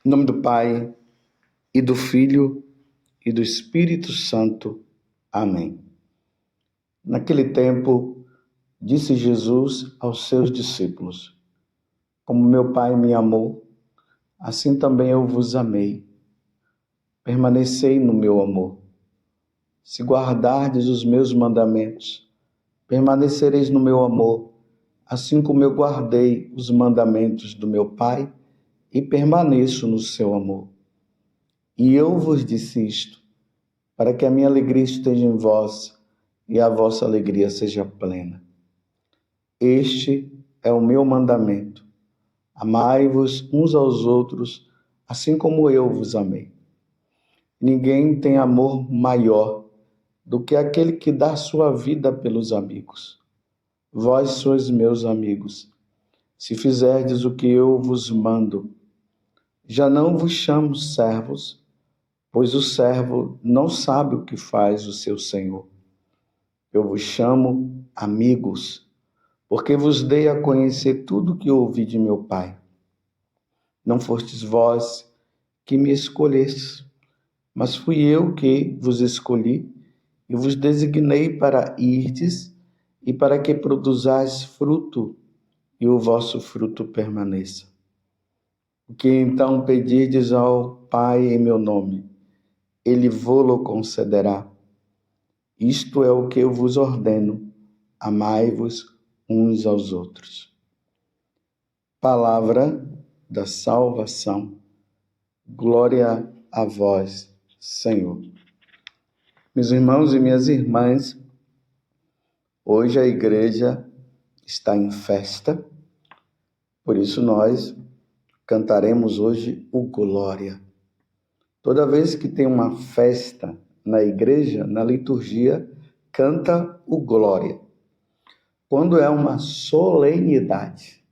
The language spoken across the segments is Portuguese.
Em nome do Pai, e do Filho, e do Espírito Santo. Amém. Naquele tempo, disse Jesus aos seus discípulos: Como meu Pai me amou, assim também eu vos amei. Permanecei no meu amor. Se guardardes os meus mandamentos, permanecereis no meu amor, assim como eu guardei os mandamentos do meu Pai e permaneço no seu amor. E eu vos disse isto, para que a minha alegria esteja em vós e a vossa alegria seja plena. Este é o meu mandamento: amai-vos uns aos outros, assim como eu vos amei. Ninguém tem amor maior do que aquele que dá sua vida pelos amigos. Vós sois meus amigos, se fizerdes o que eu vos mando. Já não vos chamo servos, pois o servo não sabe o que faz o seu senhor. Eu vos chamo amigos, porque vos dei a conhecer tudo o que ouvi de meu Pai. Não fostes vós que me escolhestes, mas fui eu que vos escolhi e vos designei para irdes e para que produzais fruto e o vosso fruto permaneça. O que então pedirdes ao Pai em meu nome, Ele vô-lo concederá. Isto é o que eu vos ordeno: amai-vos uns aos outros. Palavra da salvação. Glória a vós, Senhor. Meus irmãos e minhas irmãs, hoje a igreja está em festa, por isso nós cantaremos hoje o Glória. Toda vez que tem uma festa na igreja, na liturgia, canta o Glória. Quando é uma solenidade,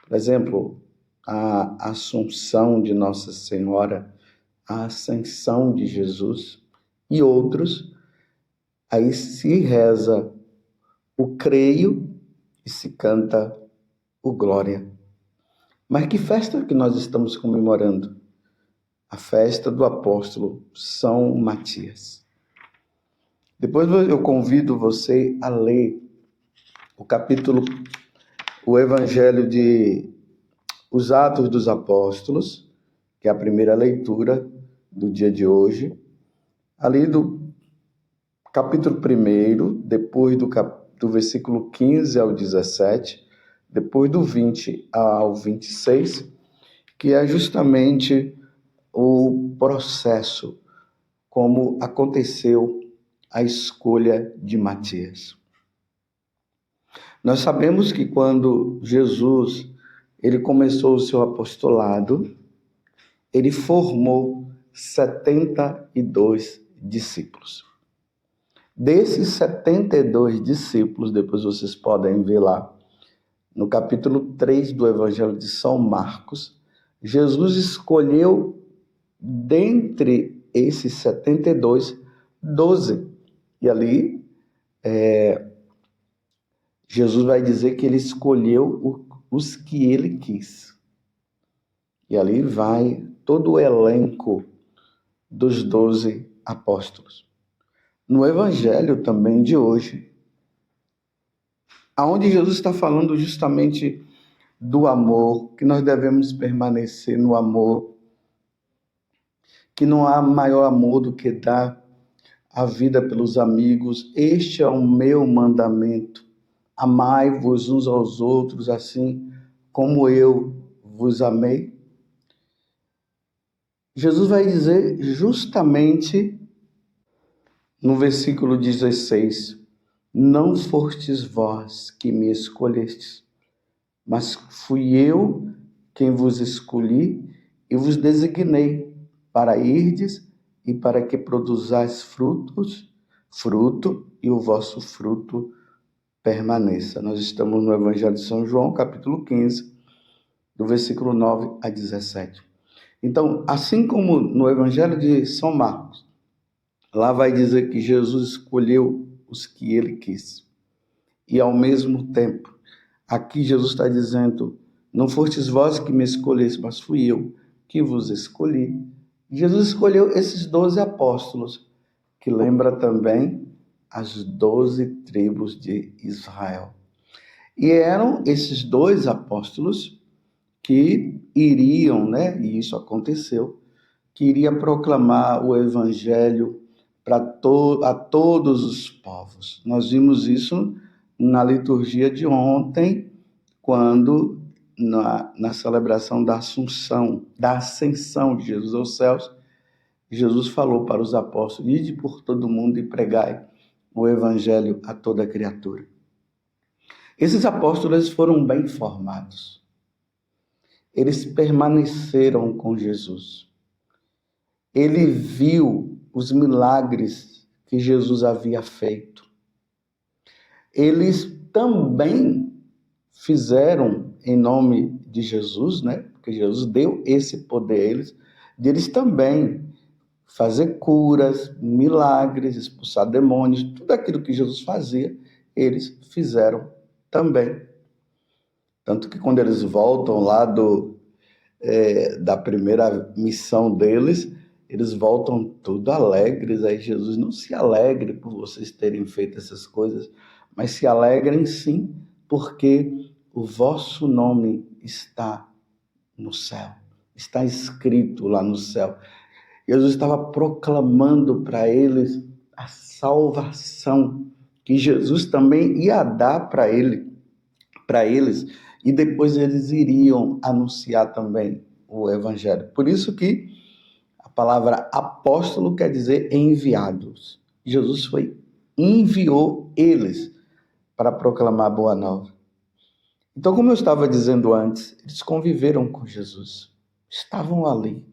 por exemplo, a Assunção de Nossa Senhora, a Ascensão de Jesus e outros, aí se reza o Creio e se canta o Glória. Mas que festa que nós estamos comemorando? A festa do apóstolo São Matias. Depois eu convido você a ler o Evangelho de Os Atos dos Apóstolos, que é a primeira leitura do dia de hoje, ali do capítulo 1, depois do versículo 15 ao 17, depois do 20 ao 26, que é justamente o processo, como aconteceu a escolha de Matias. Nós sabemos que quando Jesus ele começou o seu apostolado, ele formou 72 discípulos. Desses 72 discípulos, depois vocês podem ver lá, no capítulo 3 do Evangelho de São Marcos, Jesus escolheu dentre esses 72, 12. E ali, Jesus vai dizer que ele escolheu os que ele quis. E ali vai todo o elenco dos 12 apóstolos. No Evangelho também de hoje, aonde Jesus está falando justamente do amor, que nós devemos permanecer no amor, que não há maior amor do que dar a vida pelos amigos. Este é o meu mandamento: amai-vos uns aos outros, assim como eu vos amei. Jesus vai dizer justamente no versículo 16: não fostes vós que me escolhestes, mas fui eu quem vos escolhi e vos designei para irdes e para que produzais fruto e o vosso fruto permaneça. Nós estamos no Evangelho de São João, capítulo 15, do versículo 9 a 17. Então, assim como no Evangelho de São Marcos, lá vai dizer que Jesus escolheu os que ele quis. E ao mesmo tempo, aqui Jesus está dizendo: não fostes vós que me escolheste, mas fui eu que vos escolhi. Jesus escolheu esses 12 apóstolos, que lembra também as 12 tribos de Israel. E eram esses 2 apóstolos que iriam, e isso aconteceu, que iria proclamar o evangelho a todos os povos. Nós vimos isso na liturgia de ontem, quando na celebração da ascensão de Jesus aos céus, Jesus falou para os apóstolos: ide por todo mundo e pregai o evangelho a toda criatura. Esses apóstolos foram bem formados. Eles permaneceram com Jesus. Ele viu os milagres que Jesus havia feito. Eles também fizeram em nome de Jesus, porque Jesus deu esse poder a eles, de eles também fazer curas, milagres, expulsar demônios, tudo aquilo que Jesus fazia, eles fizeram também. Tanto que quando eles voltam lá da primeira missão deles, eles voltam tudo alegres. Aí Jesus: não se alegre por vocês terem feito essas coisas, mas se alegrem sim, porque o vosso nome está no céu, está escrito lá no céu. Jesus estava proclamando para eles a salvação que Jesus também ia dar para eles, e depois eles iriam anunciar também o evangelho. Por isso que a palavra apóstolo quer dizer enviados. Jesus enviou eles para proclamar a boa nova. Então, como eu estava dizendo antes, eles conviveram com Jesus, estavam ali.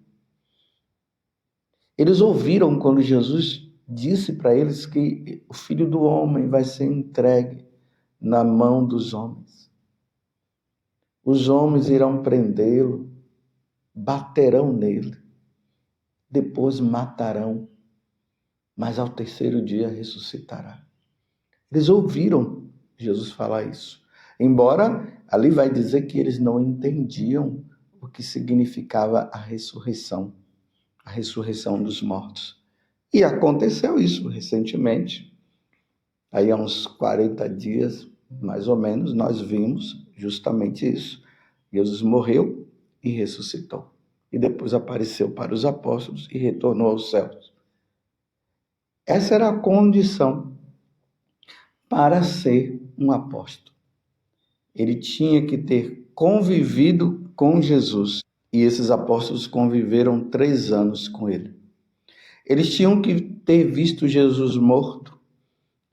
Eles ouviram quando Jesus disse para eles que o Filho do Homem vai ser entregue na mão dos homens. Os homens irão prendê-lo, baterão nele, depois matarão, mas ao terceiro dia ressuscitará. Eles ouviram Jesus falar isso. Embora ali vai dizer que eles não entendiam o que significava a ressurreição dos mortos. E aconteceu isso recentemente. Aí há uns 40 dias, mais ou menos, nós vimos justamente isso. Jesus morreu e ressuscitou. E depois apareceu para os apóstolos e retornou aos céus. Essa era a condição para ser um apóstolo. Ele tinha que ter convivido com Jesus. E esses apóstolos conviveram 3 anos com ele. Eles tinham que ter visto Jesus morto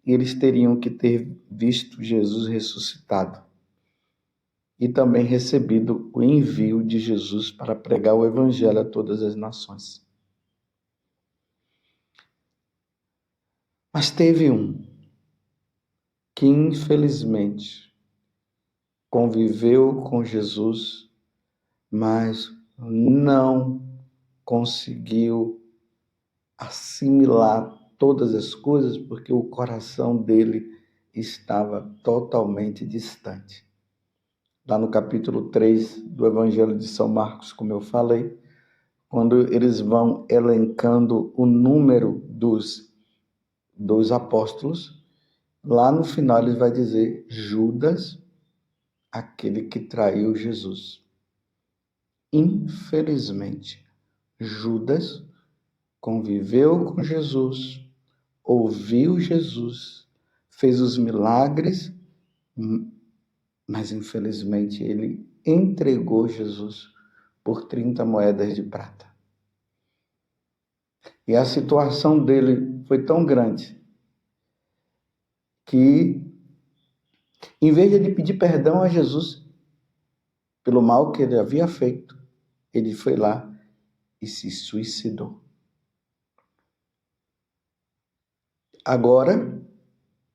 e eles teriam que ter visto Jesus ressuscitado. E também recebido o envio de Jesus para pregar o evangelho a todas as nações. Mas teve um que, infelizmente, conviveu com Jesus, mas não conseguiu assimilar todas as coisas, porque o coração dele estava totalmente distante. Lá no capítulo 3 do Evangelho de São Marcos, como eu falei, quando eles vão elencando o número dos apóstolos, lá no final ele vai dizer Judas, aquele que traiu Jesus. Infelizmente, Judas conviveu com Jesus, ouviu Jesus, fez os milagres, mas infelizmente ele entregou Jesus por 30 moedas de prata. E a situação dele foi tão grande que, em vez de ele pedir perdão a Jesus pelo mal que ele havia feito, ele foi lá e se suicidou. Agora,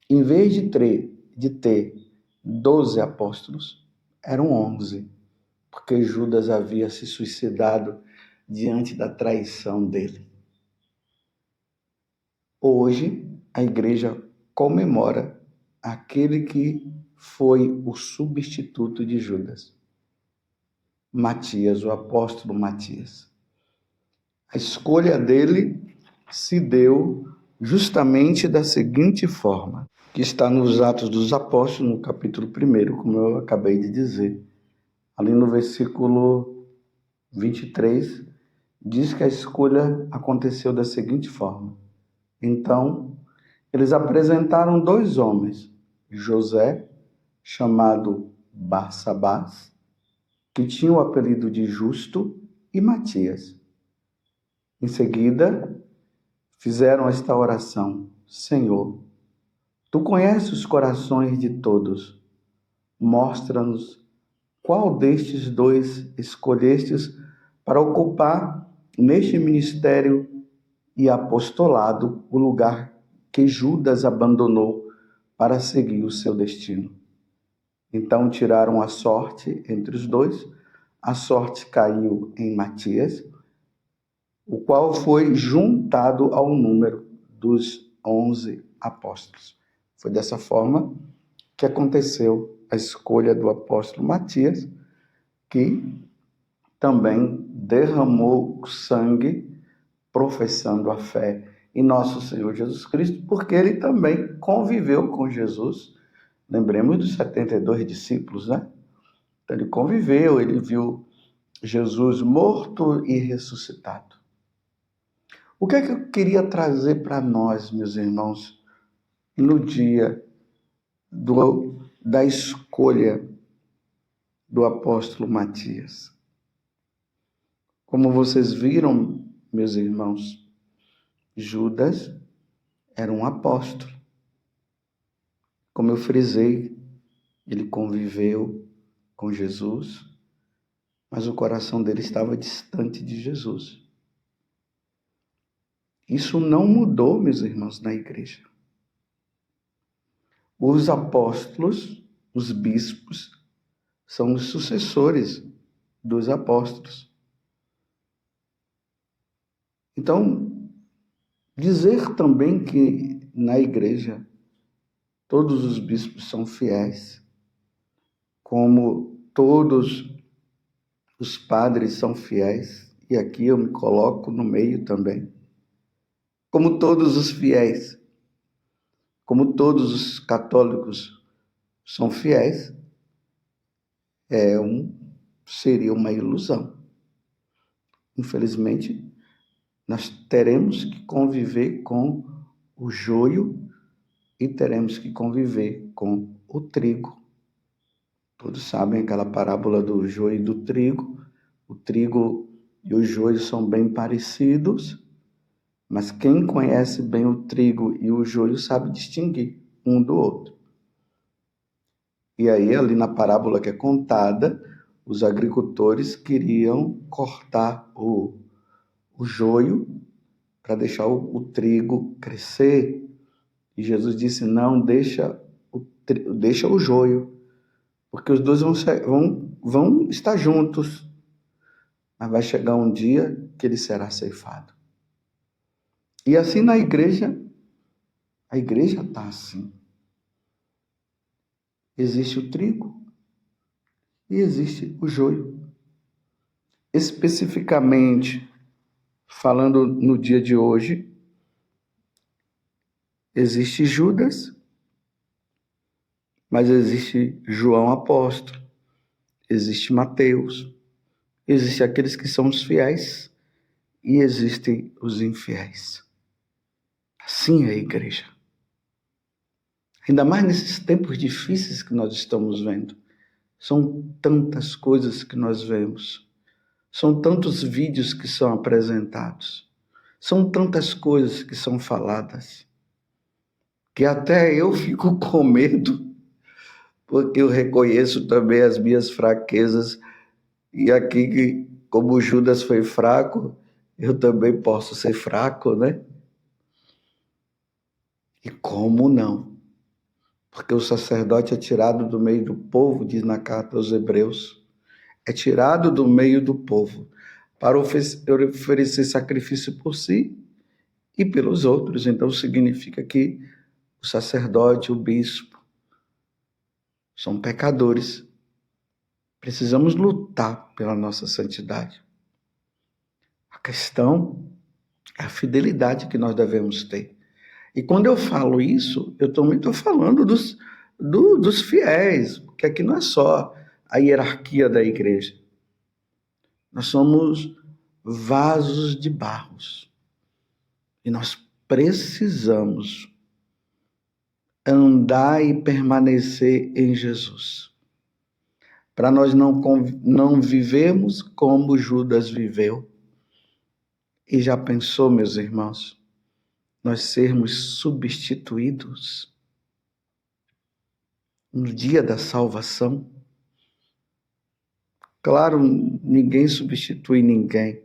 em vez de ter 12 apóstolos, eram 11, porque Judas havia se suicidado diante da traição dele. Hoje, a igreja comemora aquele que foi o substituto de Judas. Matias, o apóstolo Matias. A escolha dele se deu justamente da seguinte forma, que está nos Atos dos Apóstolos, no capítulo 1, como eu acabei de dizer. Ali no versículo 23, diz que a escolha aconteceu da seguinte forma. Então, eles apresentaram 2 homens, José, chamado Barsabás, que tinha o apelido de Justo, e Matias. Em seguida, fizeram esta oração: Senhor, tu conheces os corações de todos. Mostra-nos qual destes 2 escolhestes para ocupar neste ministério e apostolado o lugar que Judas abandonou para seguir o seu destino. Então tiraram a sorte entre os 2. A sorte caiu em Matias, o qual foi juntado ao número dos 11 apóstolos. Foi dessa forma que aconteceu a escolha do apóstolo Matias, que também derramou sangue professando a fé em nosso Senhor Jesus Cristo, porque ele também conviveu com Jesus. Lembremos dos 72 discípulos, né? Então, ele conviveu, ele viu Jesus morto e ressuscitado. O que é que eu queria trazer para nós, meus irmãos, no dia da escolha do apóstolo Matias? Como vocês viram, meus irmãos, Judas era um apóstolo. Como eu frisei, ele conviveu com Jesus, mas o coração dele estava distante de Jesus. Isso não mudou, meus irmãos, na igreja. Os apóstolos, os bispos, são os sucessores dos apóstolos. Então, dizer também que na igreja todos os bispos são fiéis, como todos os padres são fiéis, e aqui eu me coloco no meio também, como todos os fiéis, como todos os católicos são fiéis, seria uma ilusão. Infelizmente, nós teremos que conviver com o joio e teremos que conviver com o trigo. Todos sabem aquela parábola do joio e do trigo. O trigo e o joio são bem parecidos, mas quem conhece bem o trigo e o joio sabe distinguir um do outro. E aí, ali na parábola que é contada, os agricultores queriam cortar o joio para deixar o trigo crescer. E Jesus disse, não, deixa o joio, porque os dois vão estar juntos, mas vai chegar um dia que ele será ceifado. E assim na igreja, a igreja está assim. Existe o trigo e existe o joio. Especificamente, falando no dia de hoje, existe Judas, mas existe João apóstolo, existe Mateus, existe aqueles que são os fiéis e existem os infiéis. Assim é a igreja. Ainda mais nesses tempos difíceis que nós estamos vendo. São tantas coisas que nós vemos. São tantos vídeos que são apresentados. São tantas coisas que são faladas. Que até eu fico com medo, porque eu reconheço também as minhas fraquezas. E aqui, como Judas foi fraco, eu também posso ser fraco, né? E como não? Porque o sacerdote é tirado do meio do povo, diz na carta aos Hebreus. É tirado do meio do povo para oferecer sacrifício por si e pelos outros. Então significa que o sacerdote, o bispo, são pecadores, Precisamos lutar pela nossa santidade. A questão é a fidelidade que nós devemos ter. E quando eu falo isso, eu também estou falando dos fiéis, porque aqui não é só a hierarquia da igreja. Nós somos vasos de barros. E nós precisamos andar e permanecer em Jesus. Para nós não vivermos como Judas viveu. E já pensou, meus irmãos, nós sermos substituídos no dia da salvação? Claro, ninguém substitui ninguém,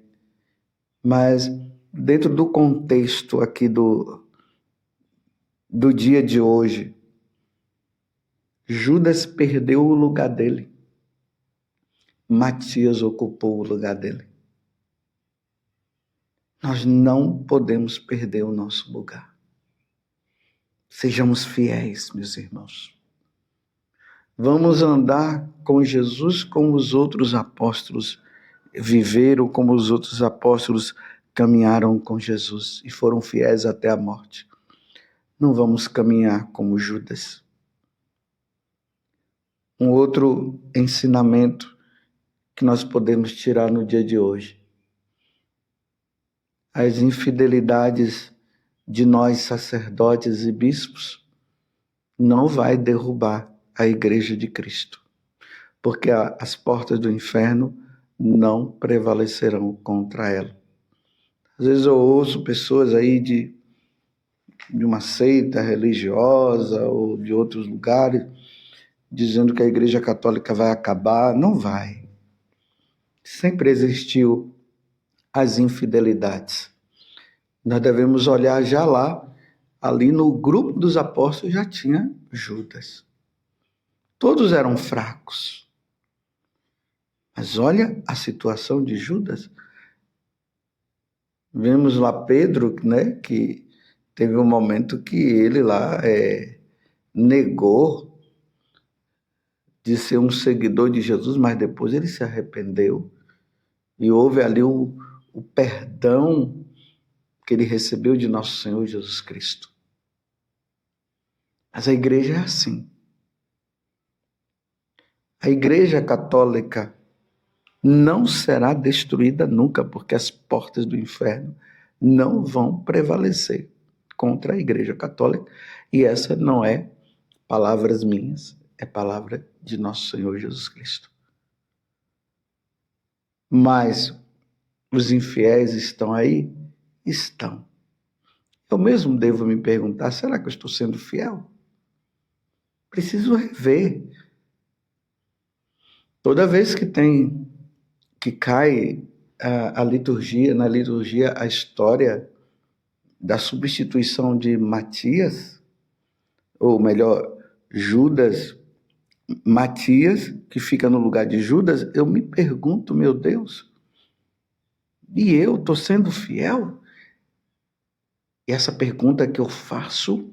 mas dentro do contexto aqui do dia de hoje, Judas perdeu o lugar dele. Matias ocupou o lugar dele. Nós não podemos perder o nosso lugar. Sejamos fiéis, meus irmãos. Vamos andar com Jesus como os outros apóstolos viveram, como os outros apóstolos caminharam com Jesus e foram fiéis até a morte. Não vamos caminhar como Judas. Um outro ensinamento que nós podemos tirar no dia de hoje. As infidelidades de nós, sacerdotes e bispos, não vai derrubar a Igreja de Cristo, porque as portas do inferno não prevalecerão contra ela. Às vezes eu ouço pessoas aí de uma seita religiosa ou de outros lugares dizendo que a Igreja Católica vai acabar. Não vai. Sempre existiu as infidelidades. Nós devemos olhar já lá, ali no grupo dos apóstolos já tinha Judas. Todos eram fracos. Mas olha a situação de Judas. Vemos lá Pedro, né, que teve um momento que ele lá negou de ser um seguidor de Jesus, mas depois ele se arrependeu. E houve ali o perdão que ele recebeu de nosso Senhor Jesus Cristo. Mas a igreja é assim. A Igreja Católica não será destruída nunca, porque as portas do inferno não vão prevalecer contra a Igreja Católica. E essa não é palavras minhas, é palavra de nosso Senhor Jesus Cristo. Mas os infiéis estão aí? Estão. Eu mesmo devo me perguntar, será que eu estou sendo fiel? Preciso rever. Toda vez que cai a liturgia, na liturgia a história da substituição de Matias, ou melhor, Judas, Matias, que fica no lugar de Judas, eu me pergunto, meu Deus, e eu estou sendo fiel? E essa pergunta que eu faço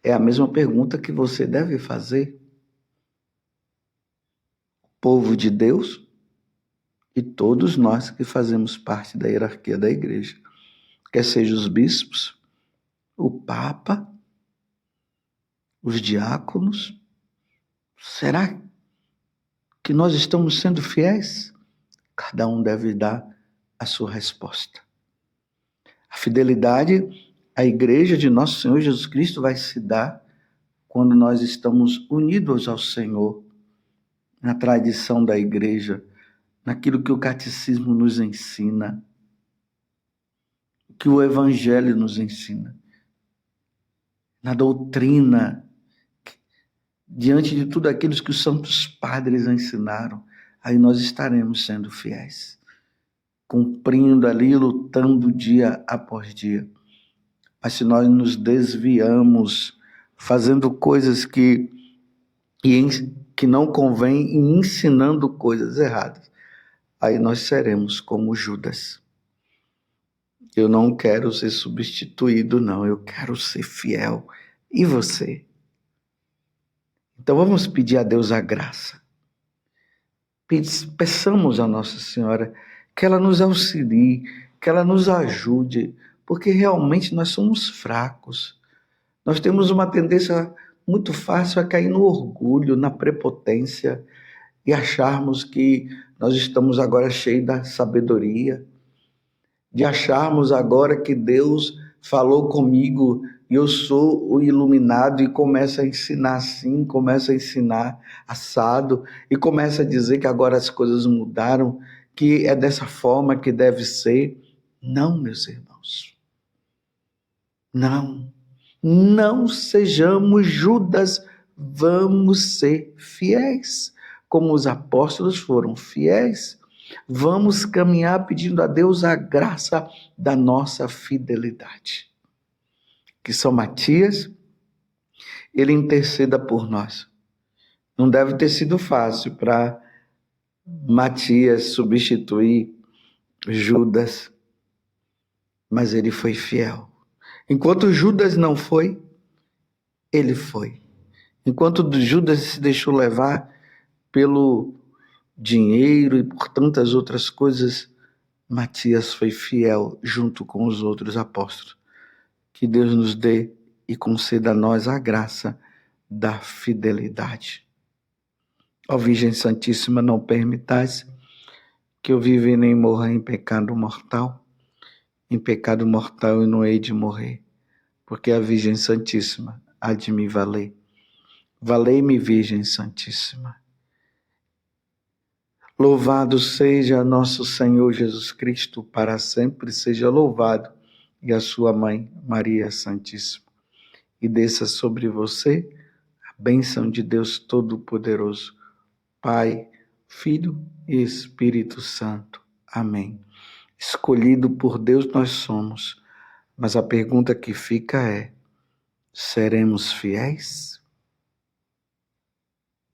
é a mesma pergunta que você deve fazer. O povo de Deus e todos nós que fazemos parte da hierarquia da igreja, quer sejam os bispos, o Papa, os diáconos, será que nós estamos sendo fiéis? Cada um deve dar a sua resposta. A fidelidade à igreja de nosso Senhor Jesus Cristo vai se dar quando nós estamos unidos ao Senhor, na tradição da igreja, naquilo que o catecismo nos ensina, que o evangelho nos ensina, na doutrina, diante de tudo aquilo que os santos padres ensinaram, aí nós estaremos sendo fiéis, cumprindo ali, lutando dia após dia. Mas se nós nos desviamos, fazendo coisas que não convém e ensinando coisas erradas, aí nós seremos como Judas. Eu não quero ser substituído, não. Eu quero ser fiel. E você? Então vamos pedir a Deus a graça Peçamos a Nossa Senhora que ela nos auxilie, que ela nos ajude, porque realmente nós somos fracos. Nós temos uma tendência muito fácil a cair no orgulho, na prepotência e acharmos que nós estamos agora cheios da sabedoria, de acharmos agora que Deus falou comigo e eu sou o iluminado e começa a ensinar assim, começa a ensinar assado e começa a dizer que agora as coisas mudaram, que é dessa forma que deve ser. Não, meus irmãos. Não. Não sejamos Judas, vamos ser fiéis, como os apóstolos foram fiéis. Vamos caminhar pedindo a Deus a graça da nossa fidelidade. Que São Matias, ele interceda por nós. Não deve ter sido fácil para Matias substituir Judas, mas ele foi fiel. Enquanto Judas não foi, ele foi. Enquanto Judas se deixou levar pelo dinheiro e por tantas outras coisas, Matias foi fiel junto com os outros apóstolos. Que Deus nos dê e conceda a nós a graça da fidelidade. Ó Virgem Santíssima, não permitais que eu viva e nem morra em pecado mortal. Em pecado mortal eu não hei de morrer, porque a Virgem Santíssima há de me valer. Valei-me, Virgem Santíssima. Louvado seja nosso Senhor Jesus Cristo, para sempre seja louvado, e a sua mãe, Maria Santíssima. E desça sobre você a bênção de Deus Todo-Poderoso, Pai, Filho e Espírito Santo. Amém. Escolhido por Deus nós somos, mas a pergunta que fica é: seremos fiéis?